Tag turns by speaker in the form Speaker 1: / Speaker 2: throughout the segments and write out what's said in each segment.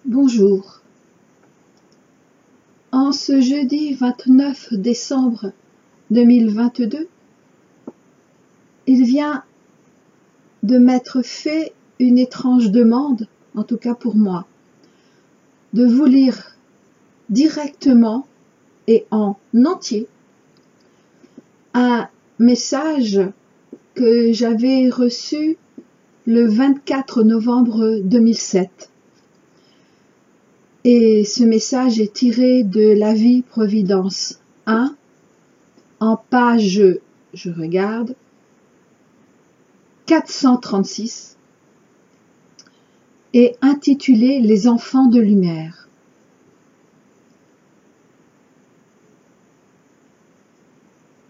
Speaker 1: Bonjour. En ce jeudi 29 décembre 2022, il vient de m'être fait une étrange demande, en tout cas pour moi, de vous lire directement et en entier un message que j'avais reçu le 24 novembre 2007. Et ce message est tiré de La Vie Providence 1, en page, je regarde, 436, et intitulé Les enfants de lumière.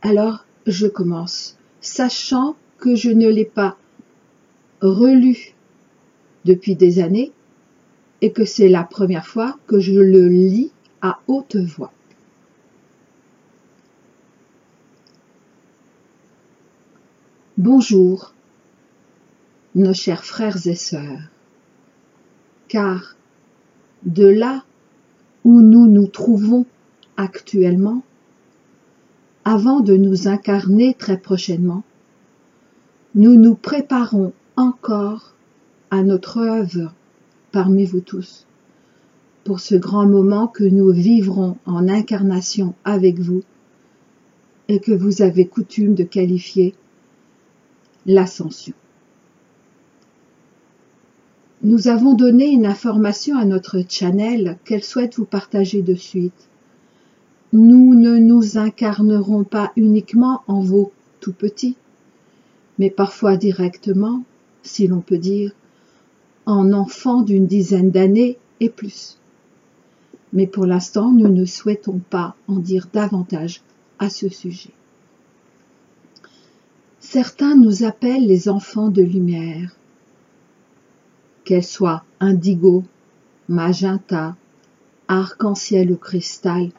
Speaker 1: Alors, je commence, sachant que je ne l'ai pas relu depuis des années et que c'est la première fois que je le lis à haute voix. Bonjour, nos chers frères et sœurs, car de là où nous nous trouvons actuellement, avant de nous incarner très prochainement, nous nous préparons encore à notre œuvre parmi vous tous, pour ce grand moment que nous vivrons en incarnation avec vous et que vous avez coutume de qualifier l'ascension. Nous avons donné une information à notre channel qu'elle souhaite vous partager de suite. Nous ne nous incarnerons pas uniquement en vos tout petits, mais parfois directement, si l'on peut dire, en enfants d'une dizaine d'années et plus. Mais pour l'instant, nous ne souhaitons pas en dire davantage à ce sujet. Certains nous appellent les enfants de lumière, qu'elles soient indigo, magenta, arc-en-ciel ou cristal,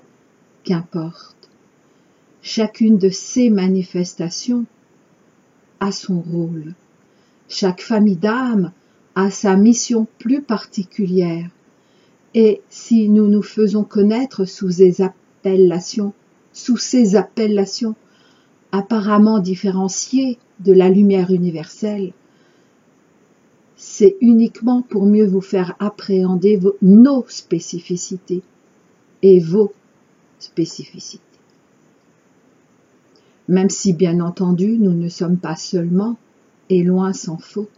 Speaker 1: qu'importe. Chacune de ces manifestations a son rôle. Chaque famille d'âmes a sa mission plus particulière. Et si nous nous faisons connaître sous ces appellations apparemment différenciées de la lumière universelle, c'est uniquement pour mieux vous faire appréhender nos spécificités et vos spécificités. Même si, bien entendu, nous ne sommes pas seulement, et loin s'en faut,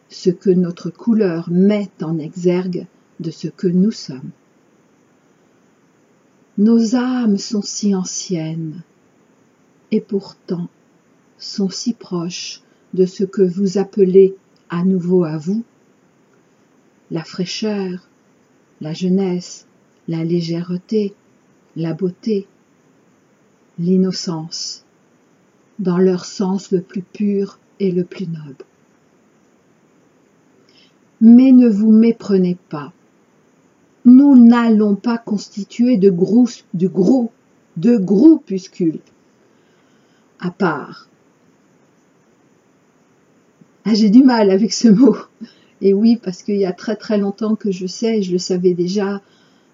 Speaker 1: ce que notre couleur met en exergue de ce que nous sommes. Nos âmes sont si anciennes, et pourtant sont si proches de ce que vous appelez à nouveau à vous, la fraîcheur, la jeunesse, la légèreté, la beauté, l'innocence, dans leur sens le plus pur et le plus noble. Mais ne vous méprenez pas, nous n'allons pas constituer de groupuscules à part. J'ai du mal avec ce mot. Et oui, parce qu'il y a très très longtemps que je sais, je le savais déjà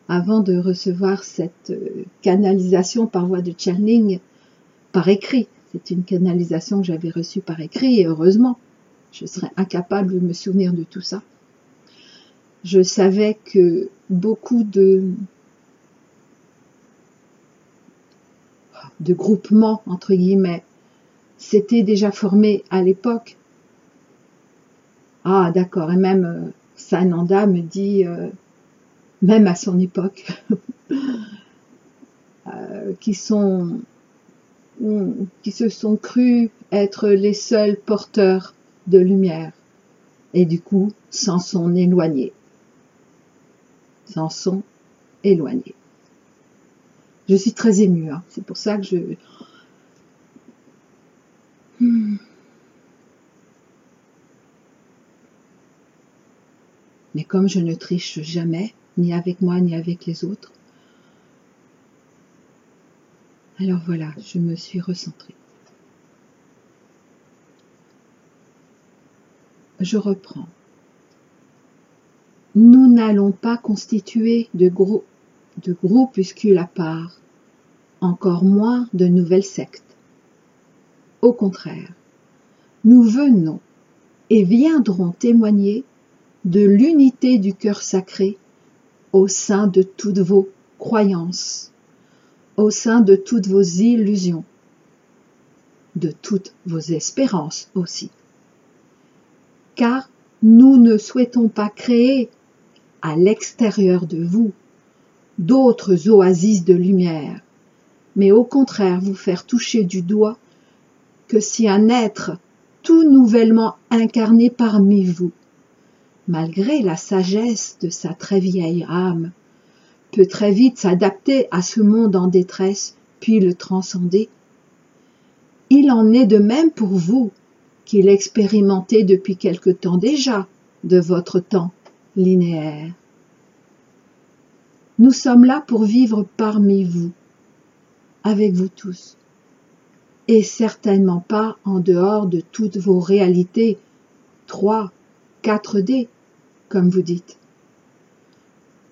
Speaker 1: avant de recevoir cette canalisation par voie de channeling par écrit. C'est une canalisation que j'avais reçue par écrit et heureusement, je serais incapable de me souvenir de tout ça. Je savais que beaucoup de groupements, entre guillemets, s'étaient déjà formés à l'époque. Ah d'accord, et même Sananda me dit, même à son époque, qui se sont crus être les seuls porteurs de lumière, et du coup s'en sont éloignés. Je suis très émue, hein. C'est pour ça que je... Mais comme je ne triche jamais, ni avec moi, ni avec les autres, alors voilà, je me suis recentrée. Je reprends. nous n'allons pas constituer de groupuscules à part, encore moins de nouvelles sectes. Au contraire, nous venons et viendrons témoigner de l'unité du cœur sacré au sein de toutes vos croyances, au sein de toutes vos illusions, de toutes vos espérances aussi. Car nous ne souhaitons pas créer à l'extérieur de vous d'autres oasis de lumière, mais au contraire vous faire toucher du doigt que si un être tout nouvellement incarné parmi vous, malgré la sagesse de sa très vieille âme, peut très vite s'adapter à ce monde en détresse, puis le transcender, il en est de même pour vous, qui l'expérimentez depuis quelque temps déjà de votre temps linéaire. Nous sommes là pour vivre parmi vous, avec vous tous, et certainement pas en dehors de toutes vos réalités 3, 4D, comme vous dites.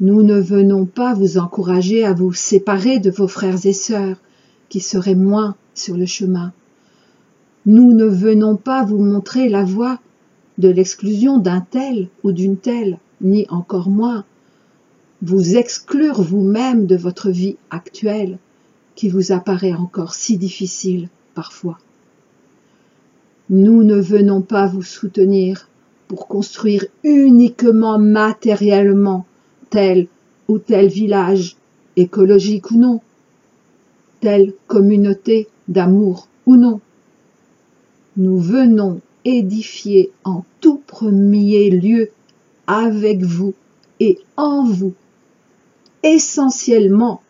Speaker 1: Nous ne venons pas vous encourager à vous séparer de vos frères et sœurs qui seraient moins sur le chemin. Nous ne venons pas vous montrer la voie de l'exclusion d'un tel ou d'une telle, ni encore moins vous exclure vous-même de votre vie actuelle qui vous apparaît encore si difficile parfois. Nous ne venons pas vous soutenir pour construire uniquement matériellement tel ou tel village, écologique ou non, telle communauté d'amour ou non. Nous venons édifier en tout premier lieu avec vous et en vous, essentiellement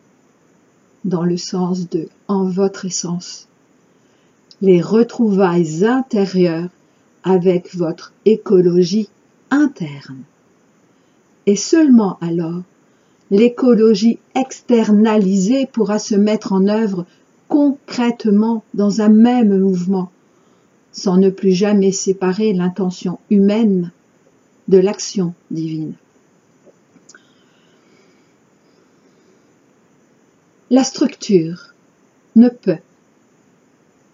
Speaker 1: dans le sens de en votre essence, les retrouvailles intérieures avec votre écologie interne. Et seulement alors, l'écologie externalisée pourra se mettre en œuvre concrètement dans un même mouvement, sans ne plus jamais séparer l'intention humaine de l'action divine. La structure ne peut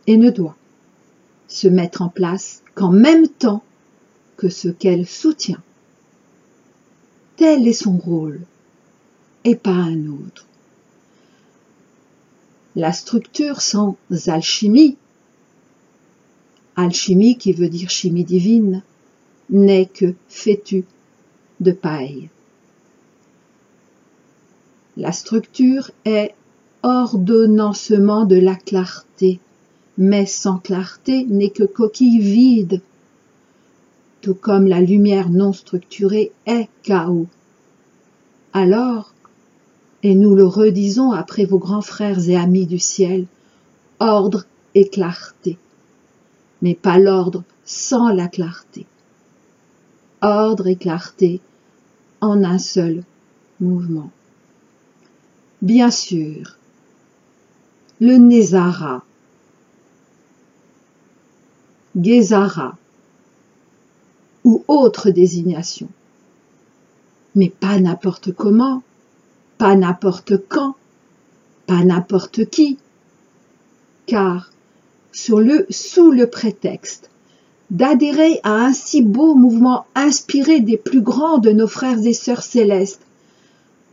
Speaker 1: et ne doit se mettre en place qu'en même temps que ce qu'elle soutient. Tel est son rôle, et pas un autre. La structure sans alchimie, alchimie qui veut dire chimie divine, n'est que fétu de paille. La structure est ordonnancement de la clarté, mais sans clarté n'est que coquille vide, tout comme la lumière non structurée est chaos. Alors, et nous le redisons après vos grands frères et amis du ciel, ordre et clarté, mais pas l'ordre sans la clarté. Ordre et clarté en un seul mouvement. Bien sûr, le Nézara, Gézara ou autre désignation, mais pas n'importe comment, pas n'importe quand, pas n'importe qui, car sous le prétexte d'adhérer à un si beau mouvement inspiré des plus grands de nos frères et sœurs célestes,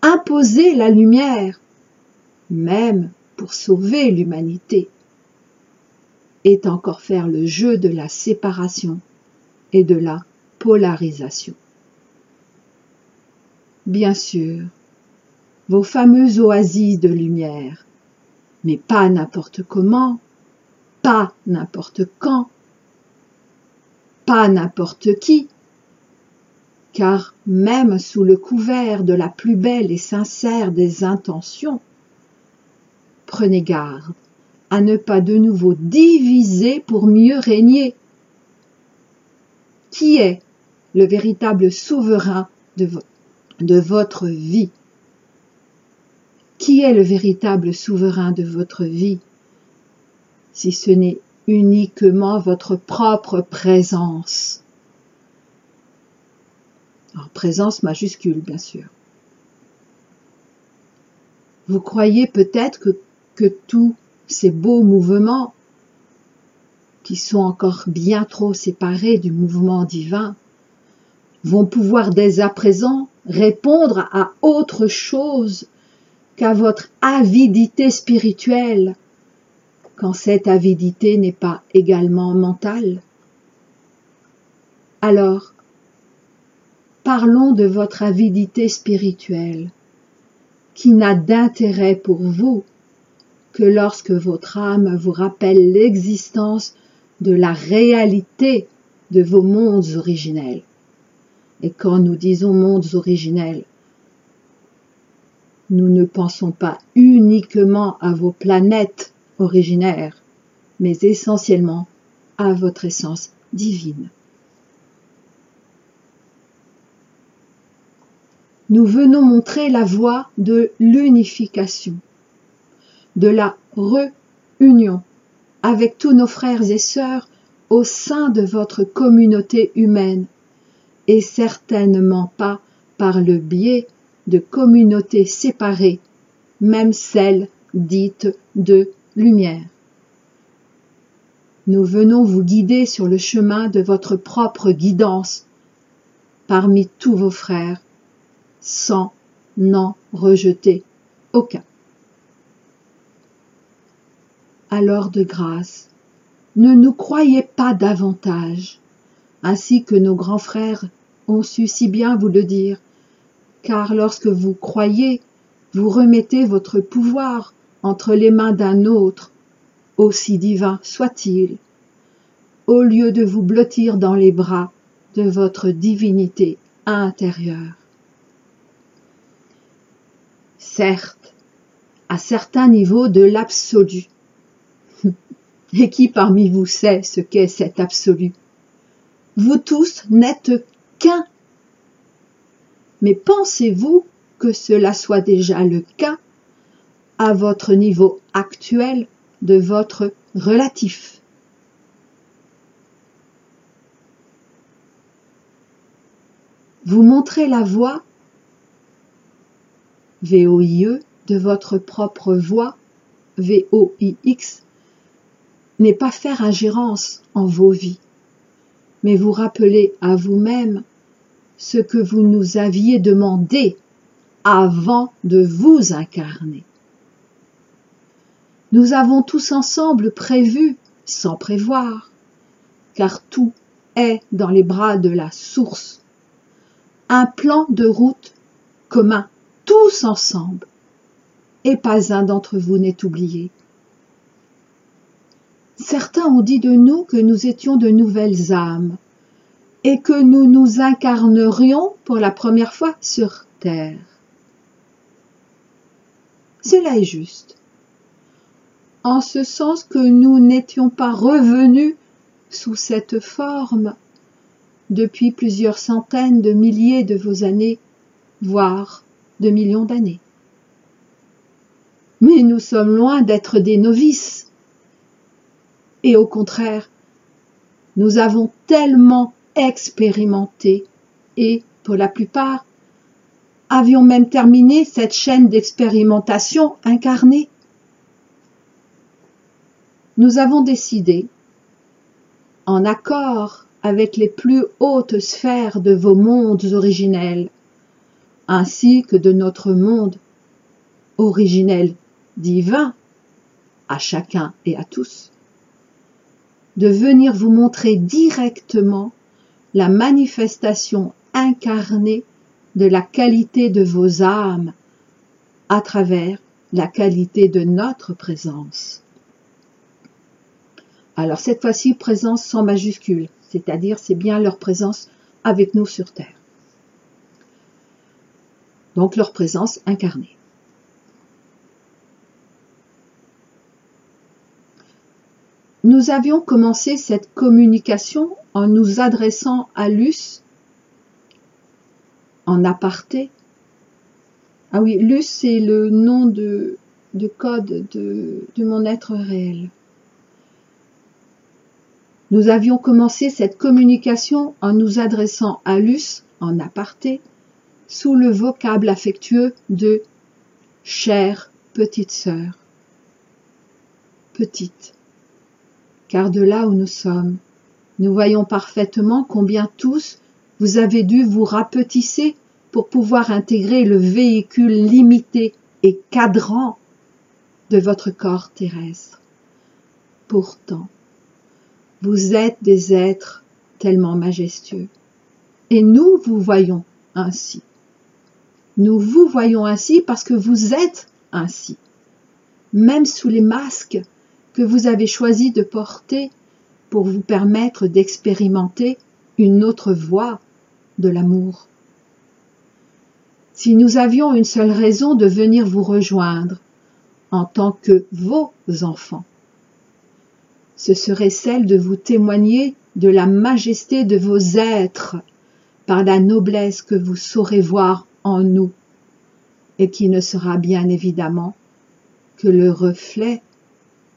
Speaker 1: imposer la lumière, même pour sauver l'humanité, est encore faire le jeu de la séparation et de la polarisation. Bien sûr, vos fameuses oasis de lumière, mais pas n'importe comment, pas n'importe quand, pas n'importe qui, car même sous le couvert de la plus belle et sincère des intentions, prenez garde à ne pas de nouveau diviser pour mieux régner. Qui est le véritable souverain de votre vie? Qui est le véritable souverain de votre vie, si ce n'est uniquement votre propre présence? En présence majuscule, bien sûr. Vous croyez peut-être que tous ces beaux mouvements, qui sont encore bien trop séparés du mouvement divin, vont pouvoir dès à présent répondre à autre chose qu'à votre avidité spirituelle, quand cette avidité n'est pas également mentale. Alors, parlons de votre avidité spirituelle, qui n'a d'intérêt pour vous que lorsque votre âme vous rappelle l'existence de la réalité de vos mondes originels. Et quand nous disons mondes originels, nous ne pensons pas uniquement à vos planètes originaires, mais essentiellement à votre essence divine. Nous venons montrer la voie de l'unification, de la réunion avec tous nos frères et sœurs au sein de votre communauté humaine, et certainement pas par le biais de communautés séparées, même celles dites de lumière. Nous venons vous guider sur le chemin de votre propre guidance parmi tous vos frères, sans n'en rejeter aucun. Alors de grâce, ne nous croyez pas davantage, ainsi que nos grands frères ont su si bien vous le dire, car lorsque vous croyez, vous remettez votre pouvoir entre les mains d'un autre, aussi divin soit-il, au lieu de vous blottir dans les bras de votre divinité intérieure. Certes, à certains niveaux de l'absolu. Et qui parmi vous sait ce qu'est cet absolu? Vous tous n'êtes qu'un. Mais pensez-vous que cela soit déjà le cas à votre niveau actuel de votre relatif? Vous montrez la voie, VOIE, de votre propre voix, VOIX, n'est pas faire ingérence en vos vies, mais vous rappeler à vous-même ce que vous nous aviez demandé avant de vous incarner. Nous avons tous ensemble prévu sans prévoir, car tout est dans les bras de la source, un plan de route commun, tous ensemble, et pas un d'entre vous n'est oublié. Certains ont dit de nous que nous étions de nouvelles âmes et que nous nous incarnerions pour la première fois sur terre. Cela est juste, en ce sens que nous n'étions pas revenus sous cette forme depuis plusieurs centaines de milliers de vos années, voire de millions d'années. Mais nous sommes loin d'être des novices. Et au contraire, nous avons tellement expérimenté et, pour la plupart, avions même terminé cette chaîne d'expérimentation incarnée. Nous avons décidé, en accord avec les plus hautes sphères de vos mondes originels, ainsi que de notre monde originel divin, à chacun et à tous, de venir vous montrer directement la manifestation incarnée de la qualité de vos âmes à travers la qualité de notre présence. Alors cette fois-ci, présence sans majuscule, c'est-à-dire c'est bien leur présence avec nous sur Terre. Donc leur présence incarnée. Nous avions commencé cette communication en nous adressant à Luce en aparté. Ah oui, Luce, c'est le nom de code de mon être réel. Nous avions commencé cette communication en nous adressant à Luce en aparté, sous le vocable affectueux de « chère petite sœur ». Petite, car de là où nous sommes, nous voyons parfaitement combien tous vous avez dû vous rapetisser pour pouvoir intégrer le véhicule limité et cadrant de votre corps terrestre. Pourtant, vous êtes des êtres tellement majestueux. Et nous vous voyons ainsi. Nous vous voyons ainsi parce que vous êtes ainsi. Même sous les masques que vous avez choisi de porter pour vous permettre d'expérimenter une autre voie de l'amour. Si nous avions une seule raison de venir vous rejoindre en tant que vos enfants, ce serait celle de vous témoigner de la majesté de vos êtres par la noblesse que vous saurez voir en nous et qui ne sera bien évidemment que le reflet,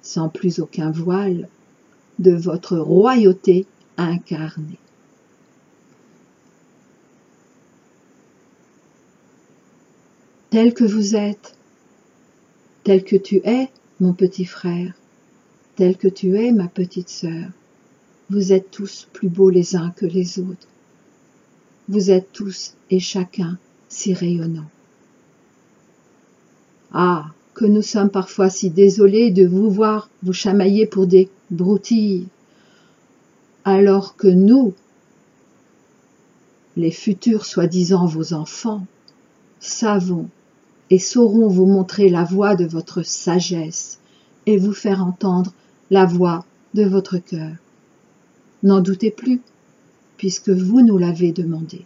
Speaker 1: sans plus aucun voile, de votre royauté incarnée. Tel que vous êtes, tel que tu es, mon petit frère, tel que tu es, ma petite sœur, vous êtes tous plus beaux les uns que les autres. Vous êtes tous et chacun si rayonnants. Ah, que nous sommes parfois si désolés de vous voir vous chamailler pour des broutilles, alors que nous, les futurs soi-disant vos enfants, savons et saurons vous montrer la voie de votre sagesse et vous faire entendre la voix de votre cœur. N'en doutez plus, puisque vous nous l'avez demandé.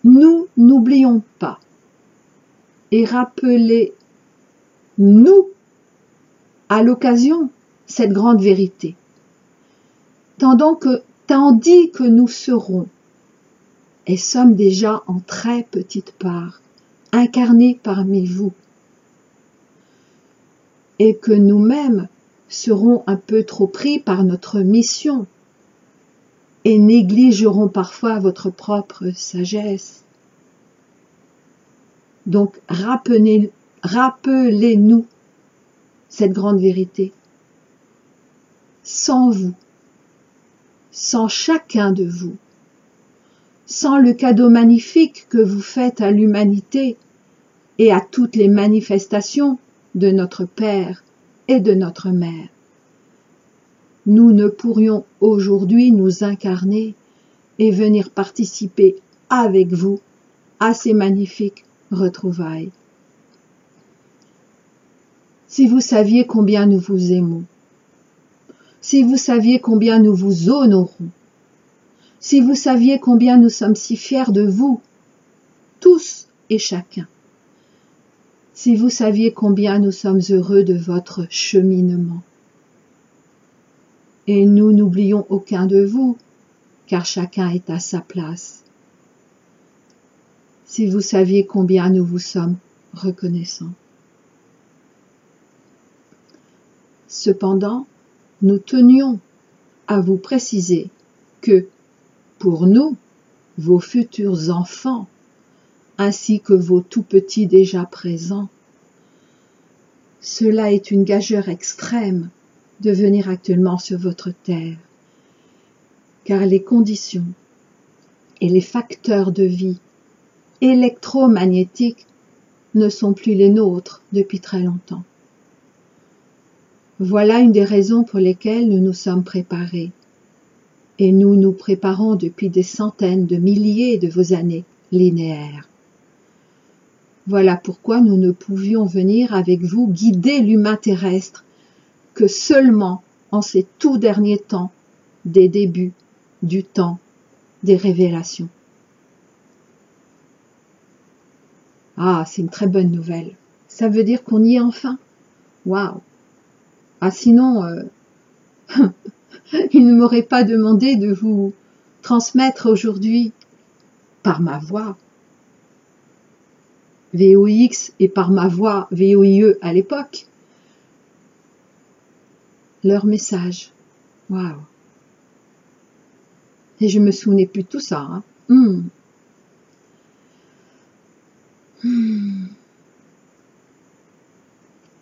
Speaker 1: Nous n'oublions pas et rappelez-nous à l'occasion cette grande vérité. Tandis que nous serons et sommes déjà en très petite part incarnés parmi vous, et que nous-mêmes serons un peu trop pris par notre mission et négligerons parfois votre propre sagesse. Donc rappelez-nous cette grande vérité. Sans vous, sans chacun de vous, sans le cadeau magnifique que vous faites à l'humanité et à toutes les manifestations de notre Père et de notre Mère, nous ne pourrions aujourd'hui nous incarner et venir participer avec vous à ces magnifiques retrouvailles. Si vous saviez combien nous vous aimons, si vous saviez combien nous vous honorons, si vous saviez combien nous sommes si fiers de vous, tous et chacun, si vous saviez combien nous sommes heureux de votre cheminement. Et nous n'oublions aucun de vous, car chacun est à sa place. Si vous saviez combien nous vous sommes reconnaissants. Cependant, nous tenions à vous préciser que, pour nous, vos futurs enfants, ainsi que vos tout-petits déjà présents, cela est une gageure extrême de venir actuellement sur votre terre, car les conditions et les facteurs de vie électromagnétiques ne sont plus les nôtres depuis très longtemps. Voilà une des raisons pour lesquelles nous nous sommes préparés, et nous nous préparons depuis des centaines de milliers de vos années linéaires. Voilà pourquoi nous ne pouvions venir avec vous guider l'humain terrestre que seulement en ces tout derniers temps des débuts du temps des révélations. Ah, c'est une très bonne nouvelle. Ça veut dire qu'on y est enfin. Waouh! Ah, sinon, il ne m'aurait pas demandé de vous transmettre aujourd'hui, par ma voix, VOX et par ma voix VOIE à l'époque, leur message. Waouh! Et je me souvenais plus de tout ça. Hein.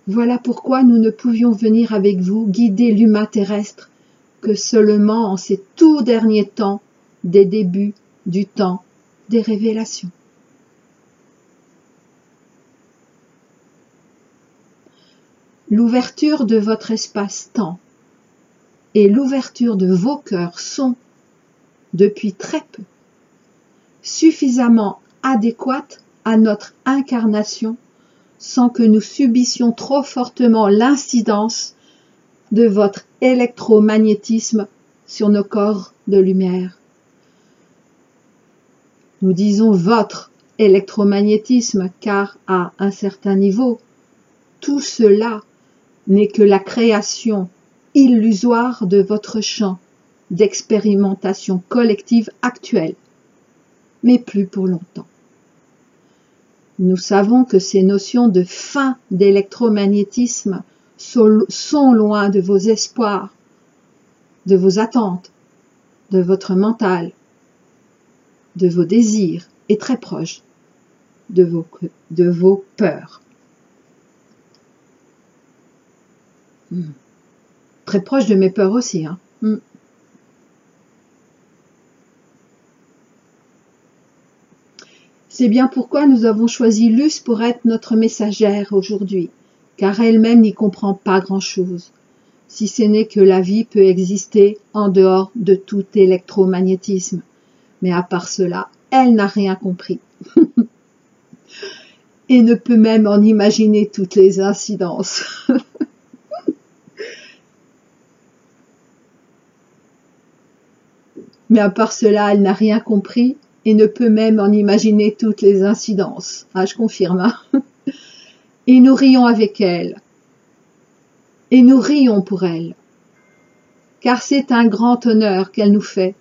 Speaker 1: Voilà pourquoi nous ne pouvions venir avec vous guider l'humain terrestre que seulement en ces tout derniers temps des débuts du temps des révélations. L'ouverture de votre espace-temps et l'ouverture de vos cœurs sont, depuis très peu, suffisamment adéquates à notre incarnation sans que nous subissions trop fortement l'incidence de votre électromagnétisme sur nos corps de lumière. Nous disons votre électromagnétisme car à un certain niveau, tout cela n'est que la création illusoire de votre champ d'expérimentation collective actuelle, mais plus pour longtemps. Nous savons que ces notions de fin d'électromagnétisme sont loin de vos espoirs, de vos attentes, de votre mental, de vos désirs et très proches de vos peurs. Très proche de mes peurs aussi. Hein. C'est bien pourquoi nous avons choisi Luce pour être notre messagère aujourd'hui, car elle-même n'y comprend pas grand-chose, si ce n'est que la vie peut exister en dehors de tout électromagnétisme. Mais à part cela, elle n'a rien compris. Et ne peut même en imaginer toutes les incidences. Mais à part cela, elle n'a rien compris et ne peut même en imaginer toutes les incidences. Ah, je confirme. Hein. Et nous rions avec elle. Et nous rions pour elle. Car c'est un grand honneur qu'elle nous fait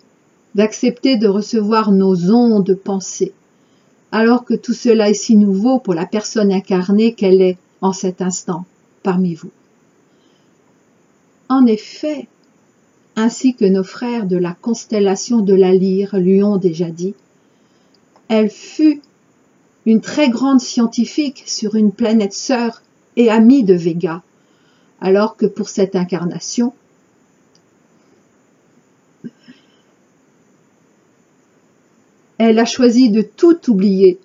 Speaker 1: d'accepter de recevoir nos ondes pensées, alors que tout cela est si nouveau pour la personne incarnée qu'elle est en cet instant parmi vous. En effet, ainsi que nos frères de la constellation de la Lyre lui ont déjà dit, elle fut une très grande scientifique sur une planète sœur et amie de Vega, alors que pour cette incarnation, elle a choisi de tout oublier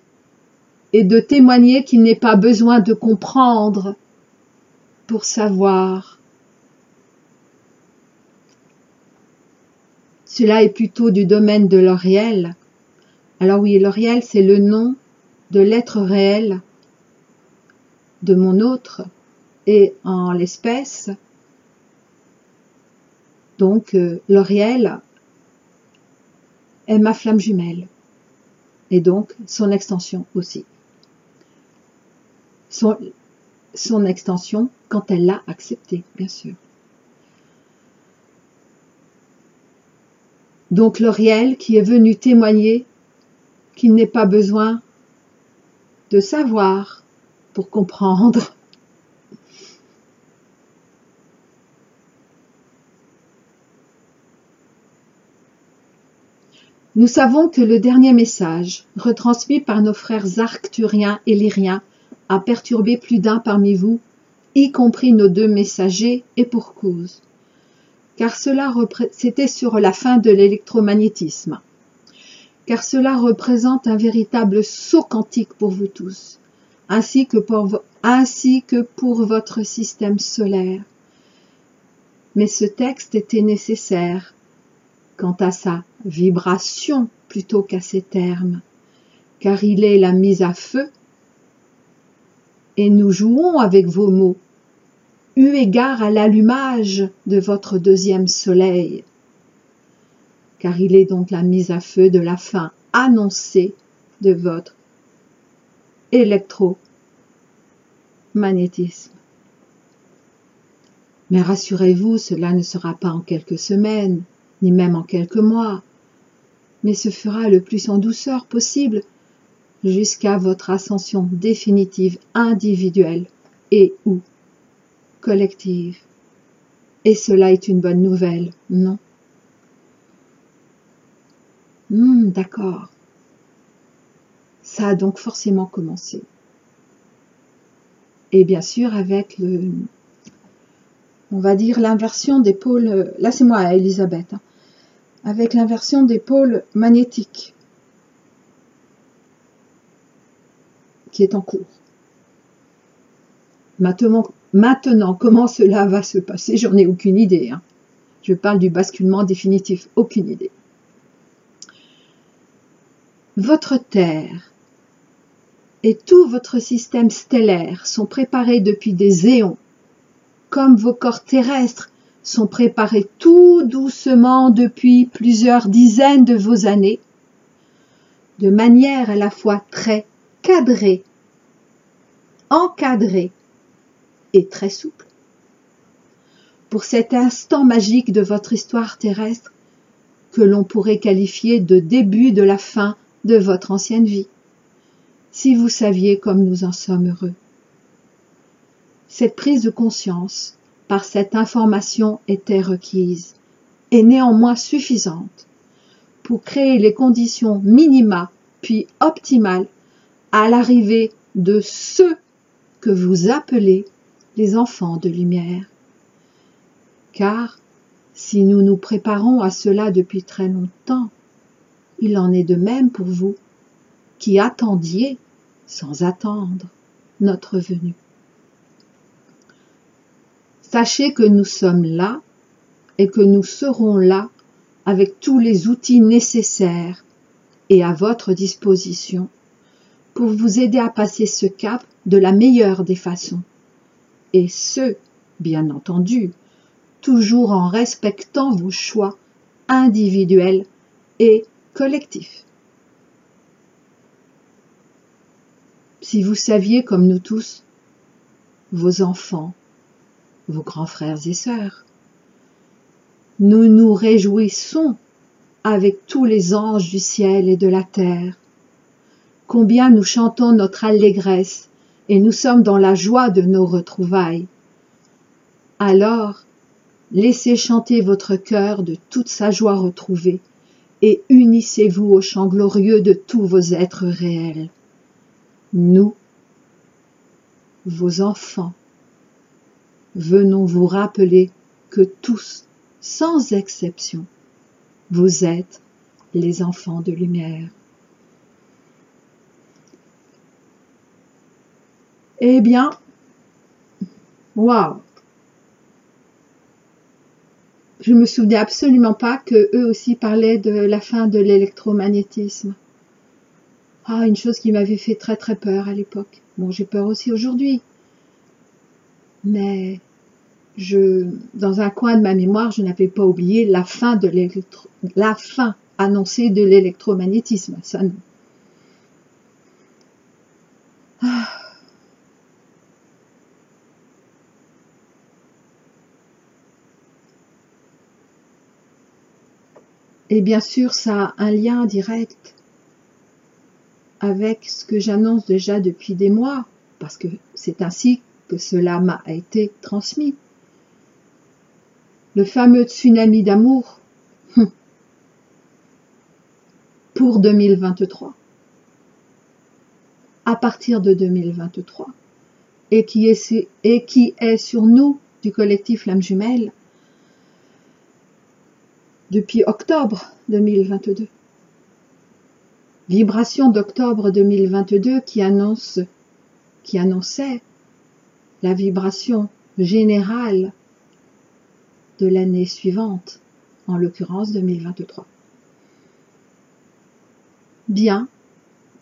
Speaker 1: et de témoigner qu'il n'est pas besoin de comprendre pour savoir. Cela est plutôt du domaine de l'Oriel. Alors oui, l'Oriel, c'est le nom de l'être réel de mon autre, et en l'espèce, donc l'Oriel est ma flamme jumelle, et donc son extension aussi. Son extension quand elle l'a accepté, bien sûr. Donc l'Oriel qui est venu témoigner qu'il n'est pas besoin de savoir pour comprendre. Nous savons que le dernier message, retransmis par nos frères arcturiens et lyriens, a perturbé plus d'un parmi vous, y compris nos deux messagers, et pour cause. Car c'était sur la fin de l'électromagnétisme. Car cela représente un véritable saut quantique pour vous tous, ainsi que pour votre système solaire. Mais ce texte était nécessaire quant à sa vibration plutôt qu'à ses termes, car il est la mise à feu, et nous jouons avec vos mots, eu égard à l'allumage de votre deuxième soleil, car il est donc la mise à feu de la fin annoncée de votre électromagnétisme. Mais rassurez-vous, cela ne sera pas en quelques semaines, ni même en quelques mois, mais se fera le plus en douceur possible jusqu'à votre ascension définitive individuelle et ou collective. et cela est une bonne nouvelle, non? D'accord. Ça a donc forcément commencé. Et bien sûr avec on va dire l'inversion des pôles, là c'est moi Elisabeth, hein, avec l'inversion des pôles magnétiques qui est en cours. Maintenant, comment cela va se passer, j'en ai aucune idée. Hein. Je parle du basculement définitif, aucune idée. Votre Terre et tout votre système stellaire sont préparés depuis des éons, comme vos corps terrestres sont préparés tout doucement depuis plusieurs dizaines de vos années, de manière à la fois très cadrée, encadrée et très souple, pour cet instant magique de votre histoire terrestre que l'on pourrait qualifier de début de la fin de votre ancienne vie. Si vous saviez comme nous en sommes heureux. Cette prise de conscience par cette information était requise et néanmoins suffisante pour créer les conditions minima puis optimales à l'arrivée de ceux que vous appelez les enfants de lumière. Car si nous nous préparons à cela depuis très longtemps, il en est de même pour vous qui attendiez sans attendre notre venue. Sachez que nous sommes là et que nous serons là avec tous les outils nécessaires et à votre disposition pour vous aider à passer ce cap de la meilleure des façons. Et ce, bien entendu, toujours en respectant vos choix individuels et collectifs. Si vous saviez, comme nous tous, vos enfants, vos grands frères et sœurs, nous nous réjouissons avec tous les anges du ciel et de la terre. Combien nous chantons notre allégresse et nous sommes dans la joie de nos retrouvailles. Alors, laissez chanter votre cœur de toute sa joie retrouvée et unissez-vous au chant glorieux de tous vos êtres réels. Nous, vos enfants, venons vous rappeler que tous, sans exception, vous êtes les enfants de lumière. Eh bien, waouh! Je me souvenais absolument pas que eux aussi parlaient de la fin de l'électromagnétisme. Ah, une chose qui m'avait fait très très peur à l'époque. Bon, j'ai peur aussi aujourd'hui. Mais dans un coin de ma mémoire, je n'avais pas oublié la fin annoncée de l'électromagnétisme. Ça, non. Ah. Et bien sûr, ça a un lien direct avec ce que j'annonce déjà depuis des mois, parce que c'est ainsi que cela m'a été transmis. Le fameux tsunami d'amour pour 2023, à partir de 2023, et qui est sur nous du collectif Flamme Jumelle depuis octobre 2022. Vibration d'octobre 2022 qui annonçait la vibration générale de l'année suivante, en l'occurrence 2023. Bien,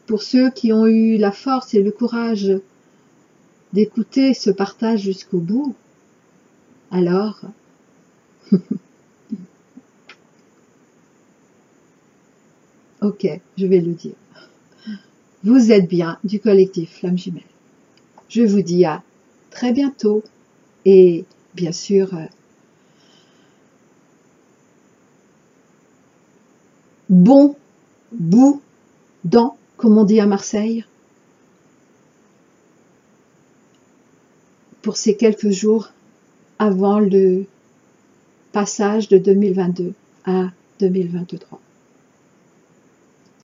Speaker 1: pour ceux qui ont eu la force et le courage d'écouter ce partage jusqu'au bout, alors ok, je vais le dire. Vous êtes bien du collectif Flamme Jumelle. Je vous dis à très bientôt et bien sûr bon bout dans, comme on dit à Marseille, pour ces quelques jours avant le passage de 2022 à 2023.